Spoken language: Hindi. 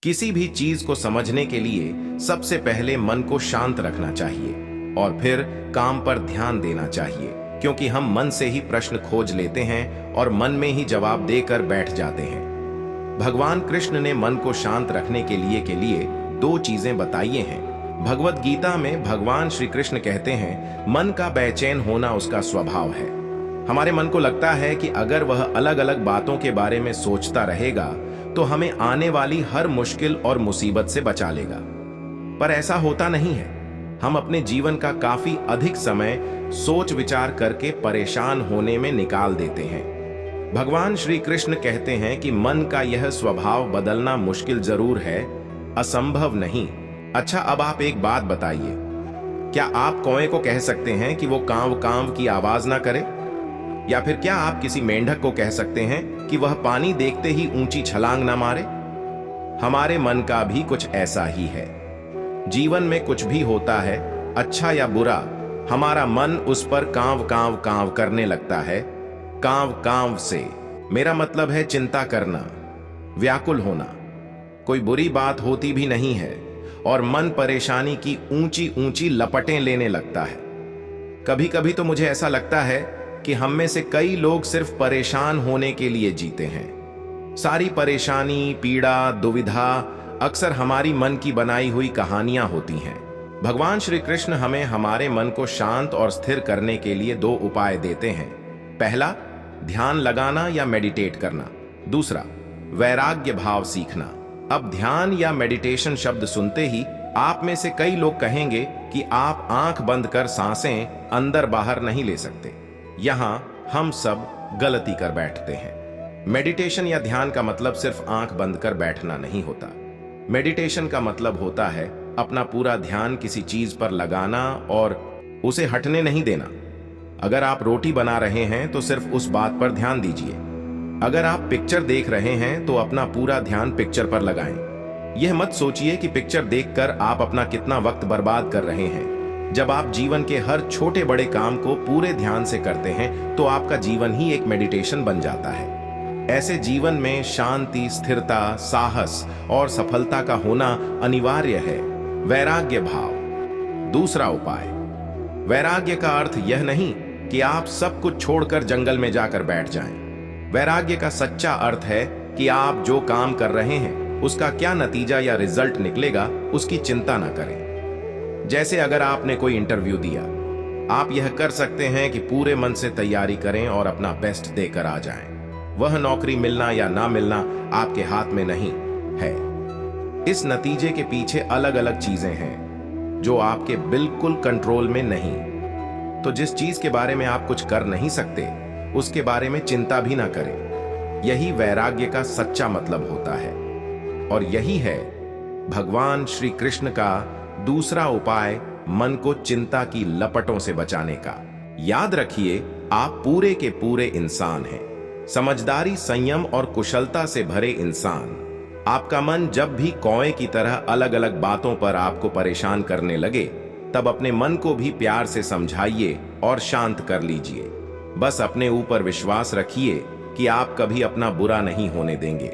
किसी भी चीज को समझने के लिए सबसे पहले मन को शांत रखना चाहिए और फिर काम पर ध्यान देना चाहिए, क्योंकि हम मन से ही प्रश्न खोज लेते हैं और मन में ही जवाब देकर बैठ जाते हैं। भगवान कृष्ण ने मन को शांत रखने के लिए दो चीजें बताई हैं। भगवत गीता में भगवान श्री कृष्ण कहते हैं, मन का बेचैन होना उसका स्वभाव है। हमारे मन को लगता है कि अगर वह अलग अलग बातों के बारे में सोचता रहेगा तो हमें आने वाली हर मुश्किल और मुसीबत से बचा लेगा, पर ऐसा होता नहीं है। हम अपने जीवन का काफी अधिक समय सोच विचार करके परेशान होने में निकाल देते हैं। भगवान श्री कृष्ण कहते हैं कि मन का यह स्वभाव बदलना मुश्किल जरूर है, असंभव नहीं। अच्छा, अब आप एक बात बताइए, क्या आप कौए को कह सकते हैं कि वो कांव कांव की आवाज ना करे? या फिर क्या आप किसी मेंढक को कह सकते हैं कि वह पानी देखते ही ऊंची छलांग ना मारे? हमारे मन का भी कुछ ऐसा ही है। जीवन में कुछ भी होता है, अच्छा या बुरा, हमारा मन उस पर कांव कांव कांव करने लगता है। कांव कांव से मेरा मतलब है चिंता करना, व्याकुल होना। कोई बुरी बात होती भी नहीं है और मन परेशानी की ऊंची ऊंची लपटें लेने लगता है। कभी कभी तो मुझे ऐसा लगता है कि हम में से कई लोग सिर्फ परेशान होने के लिए जीते हैं। सारी परेशानी, पीड़ा, दुविधा अक्सर हमारी मन की बनाई हुई कहानियां होती हैं। भगवान श्री कृष्ण हमें हमारे मन को शांत और स्थिर करने के लिए दो उपाय देते हैं। पहला, ध्यान लगाना या मेडिटेट करना। दूसरा, वैराग्य भाव सीखना। अब ध्यान या मेडिटेशन शब्द सुनते ही आप में से कई लोग कहेंगे कि आप आंख बंद कर सांसें अंदर बाहर नहीं ले सकते। यहां हम सब गलती कर बैठते हैं। मेडिटेशन या ध्यान का मतलब सिर्फ आंख बंद कर बैठना नहीं होता। मेडिटेशन का मतलब होता है अपना पूरा ध्यान किसी चीज पर लगाना और उसे हटने नहीं देना। अगर आप रोटी बना रहे हैं तो सिर्फ उस बात पर ध्यान दीजिए। अगर आप पिक्चर देख रहे हैं तो अपना पूरा ध्यान पिक्चर पर लगाएं। यह मत सोचिए कि पिक्चर देखकर आप अपना कितना वक्त बर्बाद कर रहे हैं। जब आप जीवन के हर छोटे बड़े काम को पूरे ध्यान से करते हैं तो आपका जीवन ही एक मेडिटेशन बन जाता है। ऐसे जीवन में शांति, स्थिरता, साहस और सफलता का होना अनिवार्य है। वैराग्य भाव। दूसरा उपाय, वैराग्य का अर्थ यह नहीं कि आप सब कुछ छोड़कर जंगल में जाकर बैठ जाएं। वैराग्य का सच्चा अर्थ है कि आप जो काम कर रहे हैं उसका क्या नतीजा या रिजल्ट निकलेगा उसकी चिंता ना करें। जैसे अगर आपने कोई इंटरव्यू दिया, आप यह कर सकते हैं कि पूरे मन से तैयारी करें और अपना बेस्ट देकर आ जाएं। वह नौकरी मिलना या ना मिलना आपके हाथ में नहीं है। इस नतीजे के पीछे अलग अलग चीजें हैं जो आपके बिल्कुल कंट्रोल में नहीं। तो जिस चीज के बारे में आप कुछ कर नहीं सकते उसके बारे में चिंता भी ना करें। यही वैराग्य का सच्चा मतलब होता है और यही है भगवान श्री कृष्ण का दूसरा उपाय मन को चिंता की लपटों से बचाने का। याद रखिए, आप पूरे के पूरे इंसान हैं, समझदारी, संयम और कुशलता से भरे इंसान। आपका मन जब भी कौए की तरह अलग अलग बातों पर आपको परेशान करने लगे, तब अपने मन को भी प्यार से समझाइए और शांत कर लीजिए। बस अपने ऊपर विश्वास रखिए कि आप कभी अपना बुरा नहीं होने देंगे।